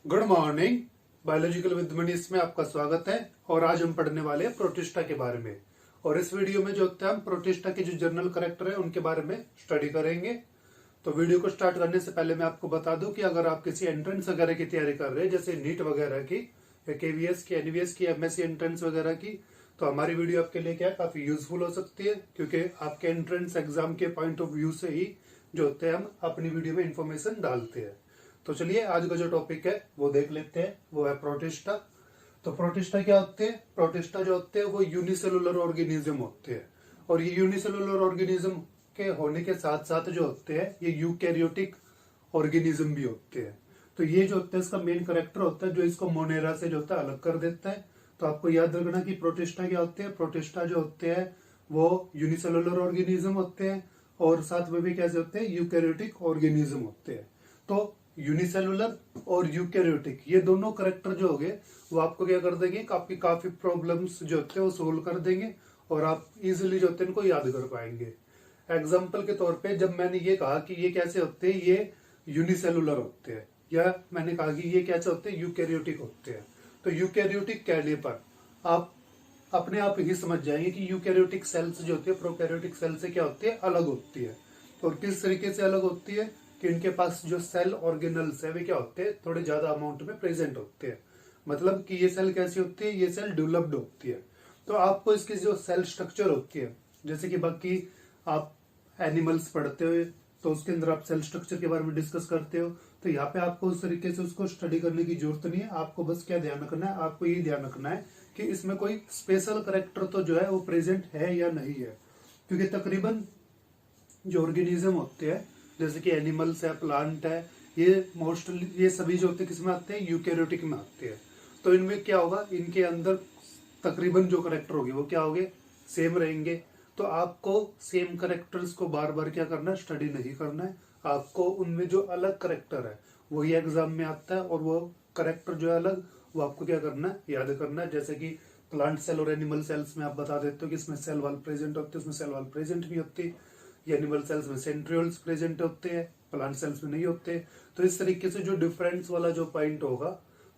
Good morning. Biological with Manish में आपका स्वागत है। और आज हम पढ़ने वाले हैं प्रोटिस्टा के बारे में। और इस वीडियो में जो होता है हम प्रोटिस्टा के जो जर्नल कैरेक्टर है उनके बारे में स्टडी करेंगे। तो वीडियो को स्टार्ट करने से पहले मैं आपको बता दूं कि अगर आप किसी एंट्रेंस वगैरह की तैयारी कर रहे हैं, जैसे नीट वगैरह की या केवीएस की, एनवीएस की, एमएससी एंट्रेंस वगैरह की, तो हमारी वीडियो आपके लिए क्या काफी यूजफुल हो सकती है, क्योंकि आपके एंट्रेंस एग्जाम के पॉइंट ऑफ व्यू से ही जो होते हैं हम अपनी वीडियो में इंफॉर्मेशन डालते हैं। तो चलिए आज का जो टॉपिक है वो देख लेते हैं, वो है प्रोटिस्टा। तो प्रोटिस्टा क्या होते हैं? प्रोटिस्टा जो होते हैं वो यूनिसेलुलर ऑर्गेनिज्म होते हैं। और ये यूनिसेलुलर ऑर्गेनिज्म के होने के साथ साथ जो होते हैं ये यूकैरियोटिक ऑर्गेनिज्म भी होते हैं। तो ये जो होता है इसका मेन कैरेक्टर होता है जो इसको मोनेरा से जो होता है अलग कर देता है। तो आपको याद रखना कि प्रोटिस्टा क्या होते हैं। प्रोटिस्टा जो होते हैं वो यूनिसेलुलर ऑर्गेनिज्म होते हैं और साथ में भी कैसे होते हैं, यूकैरियोटिक ऑर्गेनिज्म होते हैं। तो यूनिसेलुलर और यूकैरियोटिक ये दोनों कैरेक्टर जो हो गए वो आपको क्या कर देंगे, काफी प्रॉब्लम्स जो होते हैं वो सोल्व कर देंगे और आप इजिली जो होते हैं इनको याद कर पाएंगे। एग्जाम्पल के तौर पे जब मैंने ये कहा कि ये कैसे होते हैं, ये यूनिसेलुलर होते हैं, या मैंने कहा कि ये कैसे होते हैं, यूकैरियोटिक होते हैं। तो यूकैरियोटिक कहने पर आप अपने आप ही समझ जाएंगे कि यूकैरियोटिक सेल्स जो होती है प्रोकैरियोटिक सेल से क्या होती है, अलग होती है। और किस तरीके से अलग होती है कि इनके पास जो सेल ऑर्गेनल्स है वे क्या होते हैं, थोड़े ज्यादा अमाउंट में प्रेजेंट होते हैं। मतलब कि ये सेल कैसी होती है, ये सेल डेवलप्ड होती है। तो आपको इसकी जो सेल स्ट्रक्चर होती है, जैसे कि बाकी आप एनिमल्स पढ़ते हो तो उसके अंदर आप सेल स्ट्रक्चर के बारे में डिस्कस करते हो, तो यहाँ पे आपको उस तरीके से उसको स्टडी करने की जरूरत नहीं है। आपको बस क्या ध्यान रखना है, आपको ये ध्यान रखना है कि इसमें कोई स्पेशल कैरेक्टर तो जो है वो प्रेजेंट है या नहीं है। क्योंकि तकरीबन जो ऑर्गेनिज्म होते हैं जैसे कि एनिमल्स है, प्लांट है, ये मोस्टली ये सभी जो होते हैं किसमें आते हैं, यूकैरियोटिक में आते हैं। तो इनमें क्या होगा, इनके अंदर तकरीबन जो करेक्टर होंगे वो क्या होंगे, सेम रहेंगे। तो आपको सेम करेक्टर्स को बार बार क्या करना है, स्टडी नहीं करना है। आपको उनमें जो अलग करेक्टर है वही एग्जाम में आता है और वो करेक्टर जो है अलग वो आपको क्या करना है, याद करना है। जैसे कि प्लांट सेल और एनिमल सेल्स में आप बता देते हो कि इसमें सेल वाल प्रेजेंट होते हैं, उसमें सेल वाल प्रेजेंट नहीं होती। ये एनिमल सेल्स में सेंट्रियोल्स प्रेजेंट होते हैं, प्लांट सेल्स में नहीं होते। तो इस तरीके से जो डिफरेंस वाला जो पॉइंट होगा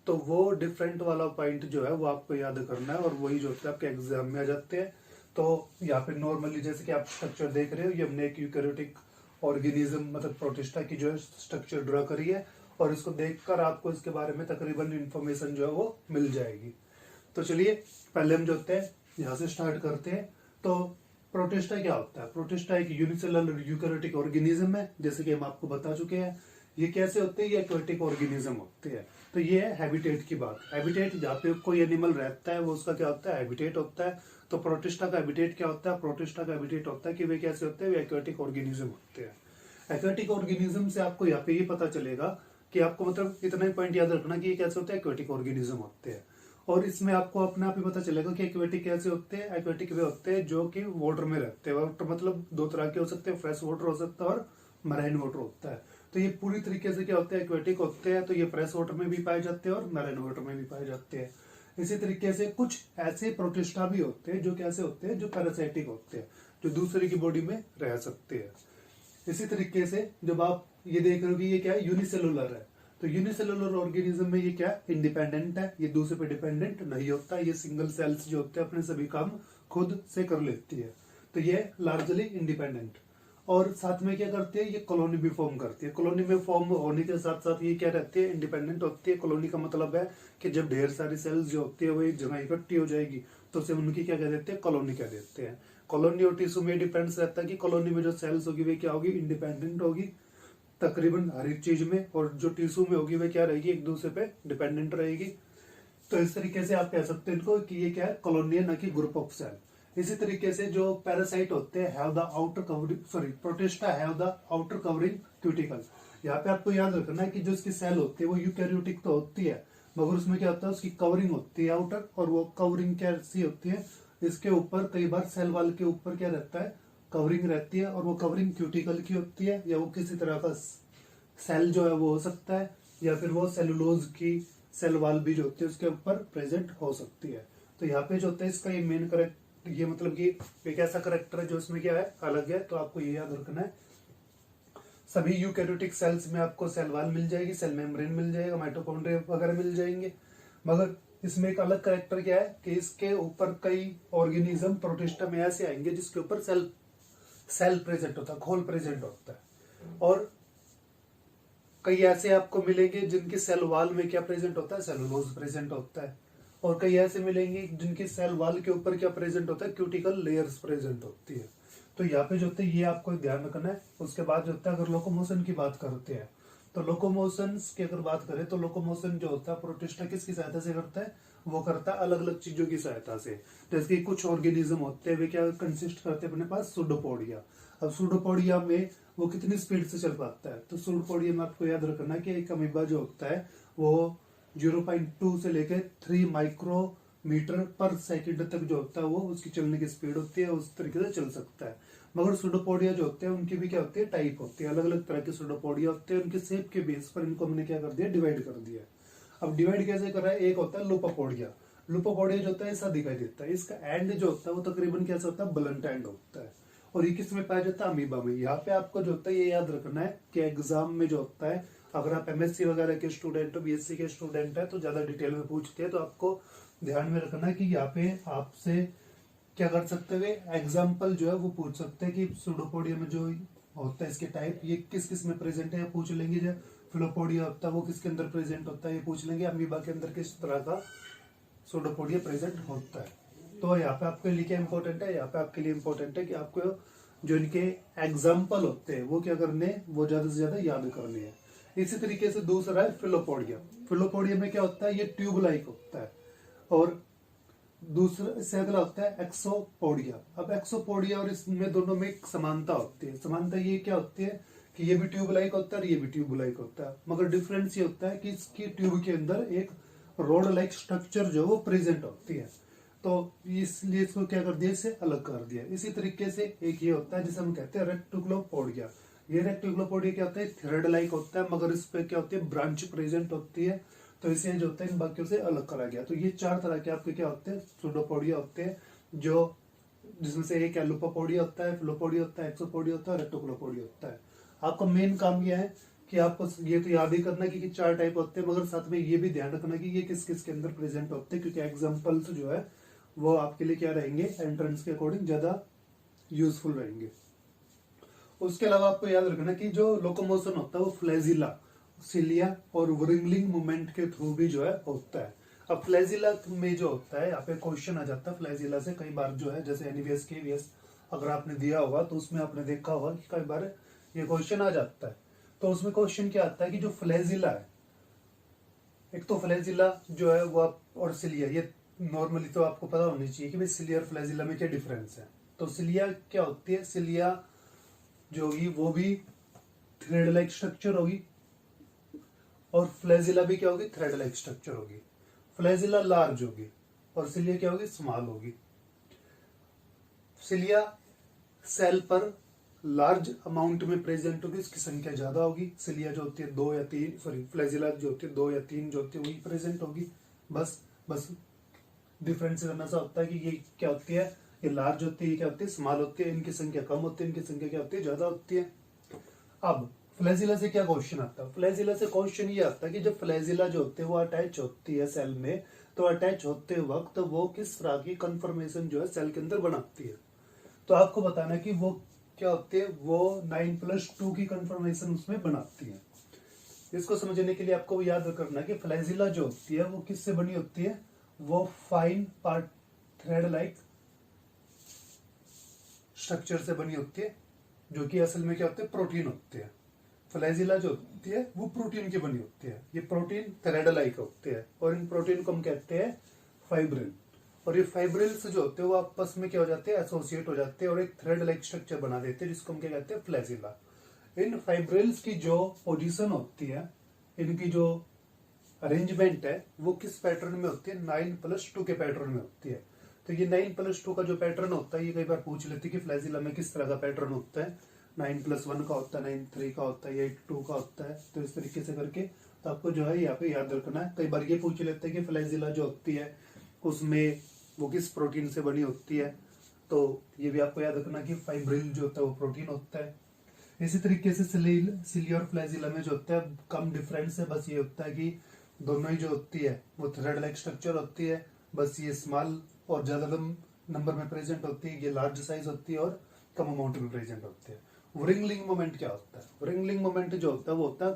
तो वो डिफरेंट वाला पॉइंट जो है वो आपको याद करना है और वही जो होता है आपके एग्जाम में आ जाते हैं। तो यहाँ पे नॉर्मली जैसे कि आप स्ट्रक्चर देख रहे हो, ये हमने एक यूकैरियोटिक ऑर्गेनिज्म मतलब प्रोटिस्टा की जो है स्ट्रक्चर ड्रा करी है और इसको देखकर आपको इसके बारे में तकरीबन इंफॉर्मेशन जो है वो मिल जाएगी। तो चलिए पहले हम जो होते हैं यहाँ से स्टार्ट करते हैं। तो प्रोटिस्टा क्या होता है? प्रोटिस्टा एक यूनिसेलुलर यूकैरियोटिक ऑर्गेनिज्म है, जैसे कि हम आपको बता चुके हैं। ये कैसे होते हैं, ये एक्वेटिक ऑर्गेनिज्म होते हैं। तो ये है हैबिटेट की बात। हैबिटेट जहाँ पे कोई एनिमल रहता है वो उसका क्या होता है, हैबिटेट होता है। तो प्रोटिस्टा का हैबिटेट क्या होता है? प्रोटिस्टा का हैबिटेट होता है कि वे कैसे होते हैं, वे एक्वेटिक ऑर्गेनिज्म होते हैं। एक्वेटिक ऑर्गेनिज्म से आपको यहाँ पे ये पता चलेगा कि आपको मतलब इतना ही पॉइंट याद रखना कि ये कैसे होते हैं, एक्वेटिक ऑर्गेनिज्म होते हैं। और इसमें आपको अपने आप ही पता चलेगा कि एक्वेटिक कैसे होते हैं। एक्वेटिक वे होते हैं जो कि वाटर में रहते हैं। वाटर मतलब दो तरह के हो सकते हैं, फ्रेश वाटर हो सकता है और मराइन वाटर होता है। तो ये पूरी तरीके से क्या होते हैं, एक्वेटिक होते हैं। तो ये फ्रेश वाटर में भी पाए जाते हैं और मराइन वाटर में भी पाए जाते हैं। इसी तरीके से कुछ ऐसे प्रोटिस्टा भी होते हैं जो कैसे होते हैं, जो पैरासाइटिक होते हैं, जो दूसरे की बॉडी में रह सकते हैं। इसी तरीके से जब आप ये देख रहे हो कि ये क्या है, यूनिसेलुलर है, तो यूनिसेलुलर ऑर्गेनिज्म में ये क्या इंडिपेंडेंट है, ये दूसरे पे डिपेंडेंट नहीं होता। ये सिंगल सेल्स जो होते हैं अपने सभी काम खुद से कर लेती है। तो ये लार्जली इंडिपेंडेंट। और साथ में क्या करते हैं, ये कॉलोनी भी फॉर्म करती है। कॉलोनी में फॉर्म होने के साथ साथ ये क्या रहती है, इंडिपेंडेंट होती है। कॉलोनी का मतलब है कि जब ढेर सारी सेल्स जो होती है वो एक जगह इकट्ठी हो जाएगी तो उसे उनकी क्या कह देते हैं, कॉलोनी कह देते हैं। कॉलोनी और टिश्यू में डिपेंड्स रहता है कि कॉलोनी में जो सेल्स होगी वे क्या होगी, इंडिपेंडेंट होगी तकरीबन हर एक चीज में, और जो टिश्यू में होगी वे क्या रहेगी, एक दूसरे पे डिपेंडेंट रहेगी। तो इस तरीके से आप कह सकते हैं इनको कि ये क्या है, कॉलोनी है, न कि ग्रुप ऑफ सेल। इसी तरीके से जो पैरासाइट होते हैं have the outer covering, sorry protista have the outer covering cuticle. यहाँ पे आपको याद रखना है कि जो इसकी सेल होती है वो यूकैरियोटिक तो होती है, मगर उसमें क्या होता है, उसकी कवरिंग होती है आउटर। और वो कवरिंग कैसी होती है, इसके ऊपर कई बार सेल वाल के ऊपर क्या रहता है, कवरिंग रहती है। और वो कवरिंग क्यूटिकल की होती है, या वो किसी तरह का सेल जो है वो हो सकता है, या फिर वो सेलुलोज की सेल वाल भी जो होती है उसके ऊपर प्रेजेंट हो सकती है। तो यहाँ पे जो होता है इसका ये मेन करेक्ट, ये मतलब कि एक ऐसा करेक्टर है जो इसमें क्या है, अलग है। तो आपको ये याद रखना है। सभी यूकैरियोटिक सेल्स में आपको सेल वॉल मिल जाएगी, सेल मेम्ब्रेन मिल जाएगा, माइटोकॉन्ड्रिया वगैरह मिल जाएंगे। मगर इसमें एक अलग कैरेक्टर क्या है कि इसके ऊपर कई ऑर्गेनिज्म प्रोटिस्टा में ऐसे आएंगे जिसके ऊपर सेल प्रेजेंट होता है, खोल प्रेजेंट होता है। और कई ऐसे आपको मिलेंगे जिनकी सेल वॉल में क्या प्रेजेंट होता है, सेलुलोज प्रेजेंट होता है। और कई ऐसे मिलेंगे जिनकी सेल वॉल के ऊपर क्या प्रेजेंट होता है, क्यूटिकल लेयर्स प्रेजेंट होती है। तो यहाँ पे जो होता है ये आपको ध्यान रखना है। उसके बाद जो होता है अगर लोकोमोशन की बात करते हैं तो लोकोमोशन की अगर बात करें तो लोकोमोशन जो होता है प्रोटिस्टा किसकी सहायता से करता है, वो करता है अलग अलग चीजों की सहायता से। जैसे कि कुछ ऑर्गेनिज्म होते हैं वे क्या कंसिस्ट करते हैं अपने पास, सूडोपोडिया। अब सूडोपोडिया में वो कितनी स्पीड से चल पाता है, तो सूडोपोडिया में आपको याद रखना कि एक अमीबा जो होता है वो 0.2 से लेकर 3 माइक्रोमीटर पर सेकंड तक जो होता है वो उसकी चलने की स्पीड होती है, उस तरीके से चल सकता है। मगर सूडोपोडिया जो होते हैं उनकी भी क्या होती है, टाइप होती है, अलग अलग तरह के सूडोपोडिया होते हैं। उनके शेप के बेस पर इनको हमने क्या कर दिया, डिवाइड कर दिया। अब डिवाइड कैसे कर रहा है, एक होता है लुपोपोडिया। लुपोपोडिया जो होता है ऐसा दिखाई देता है, इसका एंड जो होता है वो तकरीबन कैसा होता है, ब्लंट एंड होता है। और ये किस में पाया जाता है, अमीबा में। यहाँ पे आपको जो होता है ये याद रखना है कि एग्जाम में जो होता है अगर आप एमएससी वगैरह के स्टूडेंट हो, बीएससी के स्टूडेंट है तो ज्यादा डिटेल में पूछते हैं, तो आपको ध्यान में रखना है कि यहाँ पे आपसे क्या कर सकते हुए एग्जाम्पल जो है वो पूछ सकते हैं कि सूडोपोडिया में जो होता है इसके टाइप ये किस किस में प्रेजेंट है, पूछ लेंगे। जो फिलोपोडिया होता है वो किसके अंदर प्रेजेंट होता है, ये पूछ लेंगे। अमीबा के अंदर किस तरह का सूडोपोडिया प्रेजेंट होता है। तो यहाँ पे आपके लिए क्या इंपॉर्टेंट है, यहाँ पे आपके लिए इंपॉर्टेंट है कि आपको जो इनके एग्जाम्पल होते हैं वो क्या करने, वो ज्यादा से ज्यादा याद करने हैं। इसी तरीके से दूसरा है फिलोपोडिया। फिलोपोडिया में क्या होता है, ये ट्यूब लाइक होता है। और दूसरा इससे अगला होता है एक्सोपोडिया। अब एक्सोपोडिया और इसमें दोनों में एक समानता होती है। समानता ये क्या होती है कि ये भी ट्यूब लाइक होता है और ये भी ट्यूब लाइक होता है, मगर डिफरेंस ये होता है कि इसकी ट्यूब के अंदर एक रोड लाइक स्ट्रक्चर जो वो प्रेजेंट होती है। तो इसलिए इसको क्या कर दिया, इसे अलग कर दिया। इसी तरीके से एक ये होता है जिसे हम कहते हैं रेक्टिकुलोपोडिया। ये रेक्टिकुलोपोडिया क्या होता है, थ्रेड लाइक होता है, मगर इस पे क्या होती है, ब्रांच प्रेजेंट होती है। तो इसे जो होता है इन बाकियों से अलग करा गया। तो ये 4 तरह के आपके क्या होते हैं, सूडोपोडिया होते हैं, जो जिसमें से एक लुपोपोडिया होता है, फिलोपोडिया होता है, एक्सोपोडिया होता है, रेक्टिकुलोपोडिया होता है। आपका मेन काम यह है कि आपको ये तो याद ही करना कि 4 टाइप होते हैं, मगर साथ में ये भी ध्यान रखना कि ये किस किस के अंदर प्रेजेंट होते हैं, क्योंकि एग्जाम्पल्स जो है वो आपके लिए क्या रहेंगे, एंट्रेंस के अकॉर्डिंग ज्यादा यूजफुल रहेंगे। उसके अलावा आपको याद रखना कि जो लोकोमोशन होता है वो फ्लैजिला, सिलिया और व्रिंगलिंग मूवमेंट के थ्रू भी जो है होता है। अब फ्लैजिला में जो होता है यहाँ पे क्वेश्चन आ जाता है फ्लैजिला से कई बार जो है, जैसे एनवीएस केवीएस अगर आपने दिया होगा तो उसमें आपने देखा होगा कि कई बार ये क्वेश्चन आ जाता है। तो उसमें क्वेश्चन क्या आता है कि जो फ्लैजिला है, एक तो फ्लैजिला जो है वो और सिलिया, ये नॉर्मली तो आपको पता होनी चाहिए कि भाई सिलिया और फ्लैजिला में क्या डिफरेंस है। तो सिलिया क्या होती है, सिलिया जो होगी वो भी थ्रेड लाइक स्ट्रक्चर होगी, और फ्लैजिला भी क्या होगी, थ्रेड लाइक स्ट्रक्चर होगी। फ्लैजिला लार्ज होगी और सिलिया क्या होगी, स्मॉल होगी। सिलिया सेल पर लार्ज अमाउंट में प्रेजेंट होगी, इसकी संख्या ज्यादा होगी। सिलिया जो होती है 2 या 3, सॉरी फ्लैजिला जो होती है 2 या 3 जो होती है वही प्रेजेंट होगी। बस डिफरेंस करना सा होता है कि ये क्या होती है, ये लार्ज होती है, ये क्या होती है, स्मॉल होती है। इनकी संख्या कम होती है, इनकी संख्या क्या होती है, ज्यादा होती है। अब फ्लैजिला से क्या क्वेश्चन आता है, फ्लैजिला से क्वेश्चन ये आता है कि जब फ्लैजिला जो होते हैं वो अटैच होती है सेल में, तो अटैच होते वक्त वो किस तरह की कन्फर्मेशन जो है सेल के अंदर बनाती है। तो आपको बताना कि वो क्या होती है, वो 9+2 की कन्फर्मेशन उसमें बनाती है। इसको समझने के लिए आपको याद रखना कि फ्लैजिला जो होती है वो किससे बनी होती है, वो fine part thread like structure से बनी होती है, जो कि असल में क्या होते हैं, प्रोटीन होते हैं। फ्लैजिला जो होती है वो प्रोटीन की बनी होती है। ये प्रोटीन थ्रेड लाइक होते हैं और इन प्रोटीन को हम कहते हैं फाइब्रिल। और ये फाइब्रिल्स जो होते हैं वो आपस में क्या हो जाते हैं, एसोसिएट हो जाते हैं और एक थ्रेड लाइक स्ट्रक्चर बना देते हैं, जिसको हम क्या कहते हैं, फ्लैजिला। इन फाइब्रिल्स की जो पोजीशन होती है, इनकी जो अरेंजमेंट है वो किस पैटर्न में होती है, 9+2 के पैटर्न में होती है। तो ये 9+2 का जो पैटर्न होता है, ये कई बार पूछ लेते हैं कि फ्लैजिला में किस तरह का पैटर्न होता है। 9+1 का होता है, 9+3 का होता है, 8+2 का होता है। तो इस तरीके से करके तो आपको जो है यहाँ पे याद रखना है। कई बार ये पूछ लेते हैं कि फ्लैजिला जो होती है उसमें वो किस प्रोटीन से बनी होती है, तो ये भी आपको याद रखना कि फाइब्रिल जो होता है वो प्रोटीन होता है। इसी तरीके से सिली और फ्लैजिला में जो होता है कम डिफरेंस है, बस ये होता है कि दोनों ही जो होती है वो थ्रेड लाइक स्ट्रक्चर होती है, बस ये स्मॉल और ज्यादा नंबर में प्रेजेंट होती है, ये लार्ज साइज होती है और कम अमाउंट में प्रेजेंट होती है। रिंगलिंग मोमेंट क्या होता है? रिंगलिंग मोमेंट जो होता है वो होता है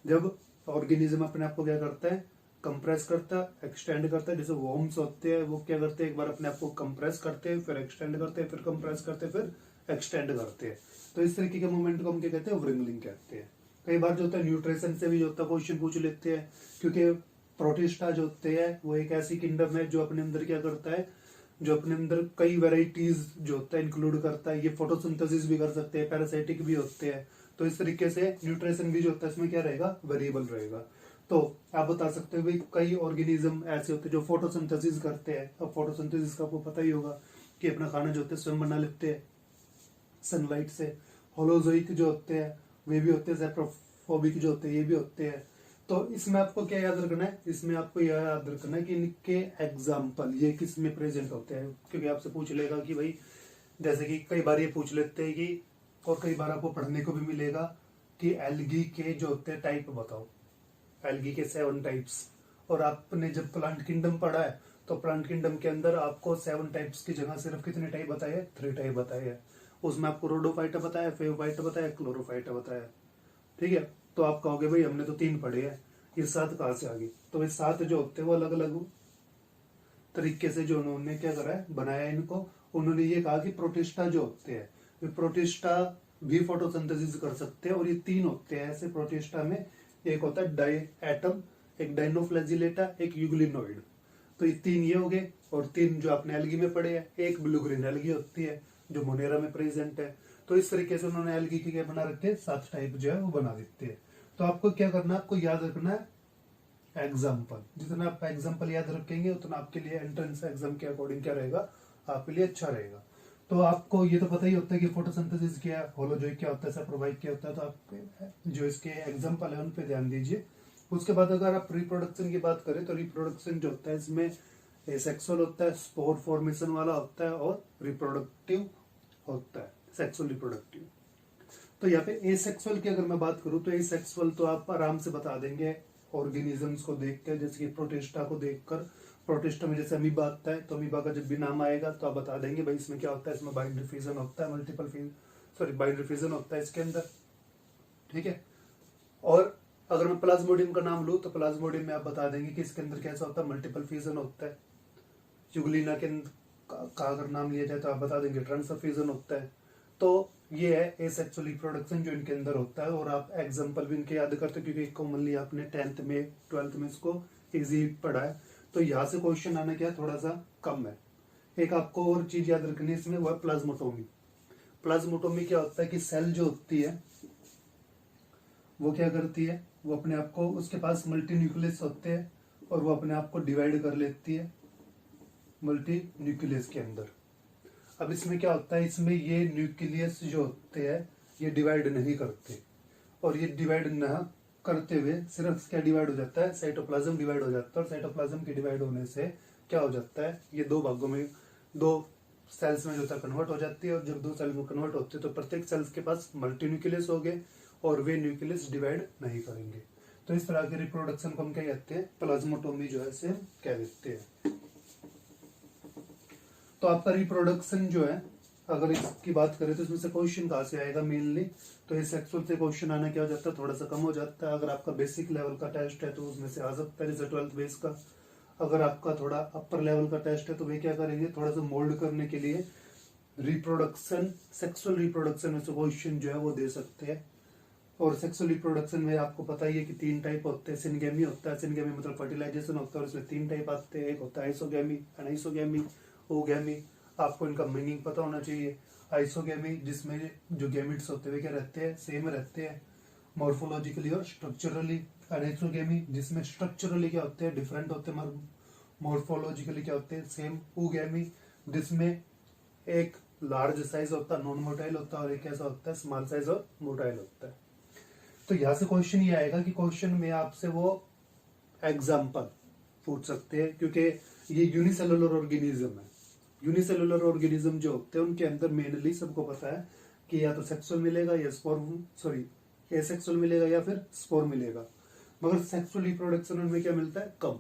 जब ऑर्गेनिज्म अपने आप को क्या करता है, कंप्रेस करता है, एक्सटेंड करता है। जैसे वॉर्म्स होते हैं वो क्या करते हैं, एक बार अपने आप को कंप्रेस करते हैं, फिर एक्सटेंड करते हैं, फिर कंप्रेस करते हैं, फिर एक्सटेंड करते हैं। तो इस तरीके के मूवमेंट को हम क्या कहते हैं, व्रिंगलिंग कहते हैं। कई बार जो होता है न्यूट्रिशन से भी जो होता है क्वेश्चन पूछ लेते हैं, क्योंकि प्रोटिस्टा जो होते हैं वो एक ऐसी किंगडम है जो अपने अंदर क्या करता है, जो अपने अंदर कई वेराइटीज जो होता है इंक्लूड करता है। ये फोटोसिंथेसिस भी कर सकते हैं, पैरासाइटिक भी होते हैं। तो इस तरीके से न्यूट्रिशन भी जो होता है इसमें क्या रहेगा, वेरिएबल रहेगा। तो आप बता सकते हो भाई कई ऑर्गेनिज्म ऐसे होते हैं जो फोटोसिंथेसिस करते हैं। अब फोटोसिंथेसिस का आपको पता ही होगा कि अपना खाना जो होता है स्वयं बना लेते हैं सनलाइट से। होलोजोइक जो होते हैं वे भी होते हैं, सेप्रोफोबिक जो होते हैं ये भी होते हैं। तो इसमें आपको क्या याद रखना है, इसमें आपको यह याद रखना है कि इनके एग्जाम्पल ये किस में प्रेजेंट होते हैं। क्योंकि आपसे पूछ लेगा कि भाई जैसे कि कई बार ये पूछ लेते हैं कि, और कई बार आपको पढ़ने को भी मिलेगा कि एल्गी के जो होते हैं टाइप बताओ, एल्गी के 7 टाइप्स। और आपने जब प्लांट किंगडम पढ़ा है तो प्लांट किंगडम के अंदर आपको 7 टाइप्स की जगह सिर्फ कितने टाइप बताए हैं, 3 टाइप बताए हैं। उसमें आपको रोडोफाइटा बताया, फेओफाइटा बताया, क्लोरोफाइटा बताया। ठीक है, तो आप कहोगे भाई हमने तो 3 पढ़े हैं, ये 7 कहां से आ गई? तो ये 7 जो होते हैं वो अलग अलग तरीके से जो उन्होंने क्या करा है, बनाया इनको। उन्होंने ये कहा कि प्रोटिस्टा जो होते हैं, ये प्रोटिस्टा भी फोटोसिंथेसिस कर सकते हैं। और ये 3 होते हैं ऐसे प्रोटिस्टा में, एक होता है डाई एटम, एक डाइनोफ्लैजिलेटा, एक यूग्लिनोइड। तो ये 3 ये हो गए। और 3 जो आपने एल्गी में पढ़े हैं, एक ब्लू ग्रीन एल्गी होती है जो मोनेरा में प्रेजेंट है। तो इस तरीके से उन्होंने एल्गी की क्या बना रखे, 7 टाइप जो है वो बना देते हैं। तो आपको क्या करना है, आपको याद रखना है एग्जाम्पल। जितना आप एग्जाम्पल याद रखेंगे उतना आपके लिए एंट्रेंस एग्जाम के अकॉर्डिंग क्या रहेगा, आपके लिए अच्छा रहेगा। तो आपको ये तो पता ही होता है कि फोटोसिंथेसिस क्या है, होलोजोइक क्या होता है, सेप्रोफाइट क्या होता है। तो आप जो इसके एग्जाम्पल है उन पे ध्यान दीजिए। उसके बाद अगर आप रिप्रोडक्शन की बात करें तो रिप्रोडक्शन जो होता है इसमें सेक्सुअल होता है, स्पोर फॉर्मेशन वाला होता है, और रिप्रोडक्टिव होता है, सेक्सुअल रिप्रोडक्टिव। तो यहाँ पे एसेक्सुअल की अगर मैं बात करूं तो एसेक्सुअल तो आप आराम से बता देंगे ऑर्गेनिजम्स को देखकर, जैसे कि प्रोटिस्टा को देखकर। प्रोटिस्टा में जैसे अमीबा आता है तो अमीबा का जब भी नाम आएगा तो आप बता देंगे भाई इसमें क्या होता है, इसमें बाइंडर फ्यूजन होता है, बाइंडर फ्यूजन होता है इसके अंदर। ठीक है, और अगर मैं प्लाज्मोडियम का नाम लूं तो प्लाज्मोडियम में आप बता देंगे कि इसके अंदर कैसा होता है, मल्टीपल फ्यूजन होता है। यूग्लिना के का अगर नाम लिया जाए तो आप बता देंगे ट्रांसफर फ्यूजन होता है। तो ये है एसेक्सुअल रिप्रोडक्शन जो इनके अंदर होता है। और आप एग्जांपल भी इनके याद करते हो क्योंकि कॉमनली आपने 10th में 12th में इसको इजी पढ़ा है। तो यहाँ से क्वेश्चन आना क्या थोड़ा सा कम है। एक आपको और चीज याद रखनी है इसमें, वो है प्लाज्मोटोमी। प्लाज्मोटोमी क्या होता है कि सेल जो होती है वो क्या करती है, वो अपने आप को, उसके पास मल्टी न्यूक्लियस होते हैं और वो अपने आप को डिवाइड कर लेती है मल्टी न्यूक्लियस के अंदर। अब इसमें क्या होता है, इसमें ये न्यूक्लियस जो होते हैं ये डिवाइड नहीं करते, और ये डिवाइड ना करते हुए सिर्फ क्या डिवाइड हो जाता है, साइटोप्लाज्म डिवाइड हो जाता है। और साइटोप्लाज्म के डिवाइड होने से क्या हो जाता है, ये 2 भागों में, 2 सेल्स में जो होता है कन्वर्ट हो जाती है। और जब 2 सेल्स में कन्वर्ट होती है तो प्रत्येक सेल्स के पास मल्टी न्यूक्लियस हो गए और वे न्यूक्लियस डिवाइड नहीं करेंगे। तो इस तरह के रिप्रोडक्शन को हम क्या कहते हैं, प्लाज्मोटोमी जो है इसे कह देते हैं। तो आपका रिप्रोडक्शन जो है अगर इसकी बात करें तो इसमें से क्वेश्चन कहाँ से आएगा मेनली, तो ये सेक्सुअल से क्वेश्चन आना क्या हो जाता है, थोड़ा सा कम हो जाता है। अगर आपका बेसिक लेवल का टेस्ट है तो उसमें से आ सकता है, जैसे 12th बेस का। अगर आपका थोड़ा अपर लेवल का टेस्ट है तो वे क्या करेंगे, थोड़ा सा मोल्ड करने के लिए रिप्रोडक्शन, सेक्सुअल रिप्रोडक्शन में से क्वेश्चन जो है वो दे सकते हैं। और सेक्सुअल रिप्रोडक्शन में आपको पता ही है कि 3 टाइप होते हैं। सिनगेमी होता है, सिनगेमी मतलब फर्टिलाइजेशन होता है, और इसमें 3 टाइप आते हैं। एक होता है आइसोगेमी, अनआइसोगेमी, ओगेमी। आपको इनका मीनिंग पता होना चाहिए। आइसोगेमी जिसमें जो गैमिट्स होते हैं क्या रहते हैं, सेम रहते हैं मॉर्फोलॉजिकली और स्ट्रक्चरली। अनआइसोगेमी जिसमें स्ट्रक्चरली क्या होते हैं, डिफरेंट होते हैं, मॉर्फोलॉजिकली क्या होते हैं, सेम। ओगेमी जिसमें एक लार्ज साइज होता है, नॉन मोटाइल होता है, और एक ऐसा होता है स्मॉल साइज और मोटाइल होता है। तो यहाँ से क्वेश्चन ये आएगा कि क्वेश्चन में आपसे वो एग्जाम्पल पूछ सकते हैं, क्योंकि ये यूनिसेलुलर ऑर्गेनिज्म है। यूनिसेलुलर ऑर्गेनिज्म जो होते हैं उनके अंदर मेनली सबको पता है कि या तो सेक्सुअल मिलेगा या एसेक्सुअल मिलेगा या फिर स्पोर मिलेगा, मगर सेक्सुअल रिप्रोडक्शन में क्या मिलता है, कम।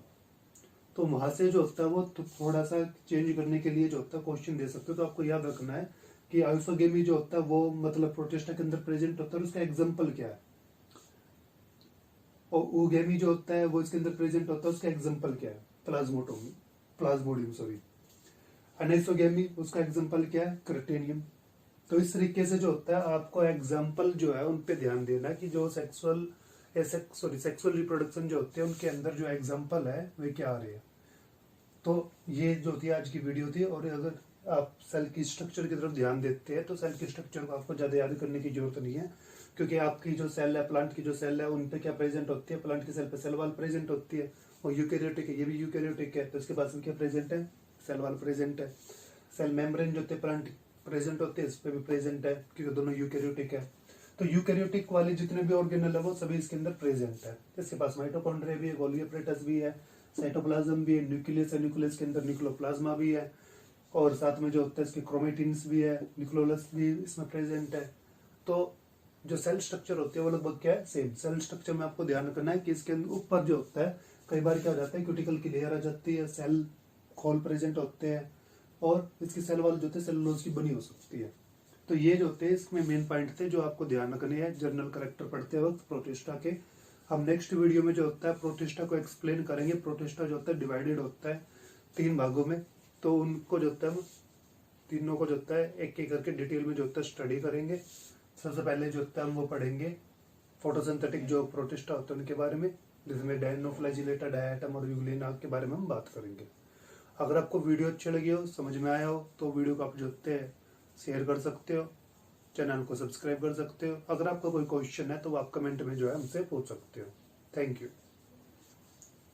तो वहां से जो होता है वो तो थोड़ा सा चेंज करने के लिए जो होता है क्वेश्चन दे सकते हो। तो आपको याद रखना है कि आइसोगेमी जो होता है वो मतलब प्रोटिस्टा के अंदर प्रेजेंट होता है, उसका एग्जाम्पल क्या है, और ओगेमी जो होता है वो इसके अंदर प्रेजेंट होता है, उसका एग्जाम्पल क्या है, प्लाज्मोडियम। अनैसोगेमी उसका एग्जाम्पल क्या है, क्रिटेनियम। तो इस तरीके से जो होता है आपको एग्जाम्पल जो है उन पे ध्यान देना कि जो सेक्सुअल रिप्रोडक्शन जो होते हैं उनके अंदर जो एग्जाम्पल है वे क्या आ रहे हैं। तो ये जो थी आज की वीडियो थी। और अगर आप सेल की स्ट्रक्चर की तरफ ध्यान देते हैं तो सेल की स्ट्रक्चर को आपको ज्यादा याद करने की जरूरत नहीं है, क्योंकि आपकी जो सेल है, प्लांट की जो सेल है, उन पे क्या प्रेजेंट होती है, प्लांट की सेल पे सेल वॉल प्रेजेंट होती है। और यूकेरियोटिक है, ये भी यूकेरियोटिक है, तो इसके पास में क्या प्रेजेंट है, सेल वॉल प्रेजेंट है। सेल मेम्ब्रेन जो होते हैं प्लांट प्रेजेंट होते हैं, इस पे भी प्रेजेंट है, क्योंकि दोनों यूकेरियोटिक है। तो यूकेरियोटिक वाले जितने भी ऑर्गेनल है वो सभी इसके अंदर प्रेजेंट है। इसके पास माइटोकॉन्ड्रिया भी है, गोल्गी एपरेटस भी है, साइटोप्लाज्म भी है, न्यूक्लियस है, न्यूक्लियस के अंदर न्यूक्लियोप्लाज्मा भी है, और साथ में जो होता है इसके क्रोमेटिन्स भी है, न्यूक्लियोलस भी इसमें प्रेजेंट है। तो जो सेल स्ट्रक्चर होती है वो लगभग क्या है, सेम। सेल स्ट्रक्चर में आपको ध्यान रखना है कि इसके ऊपर जो होता है कई बार क्या हो जाता है, क्यूटिकल की लेयर आ जाती है, सेल खोल प्रेजेंट होते हैं, और इसकी सेल वॉल जो होती है सेलुलोज की बनी हो सकती है। तो ये जो होते हैं इसमें मेन पॉइंट थे जो आपको ध्यान रखने हैं जर्नल करेक्टर पढ़ते वक्त प्रोटिस्टा के। हम नेक्स्ट वीडियो में जो होता है प्रोटिस्टा को एक्सप्लेन करेंगे। प्रोटिस्टा जो होता है डिवाइडेड होता है 3 भागों में, तो उनको जो होता है तीनों को जो होता है एक एक करके डिटेल में जो होता है स्टडी करेंगे। सबसे पहले जो होता है हम वो पढ़ेंगे फोटोसिंथेटिक जो प्रोटिस्टा होते हैं उनके बारे में, जिसमें डायनोफ्लैजिलेटा, डायटम और यूग्लिना के बारे में हम बात करेंगे। अगर आपको वीडियो अच्छी लगी हो, समझ में आया हो, तो वीडियो को आप जो होते हैं शेयर कर सकते हो, चैनल को सब्सक्राइब कर सकते हो। अगर आपका कोई क्वेश्चन है तो आप कमेंट में जो है हमसे पूछ सकते हो। Thank you.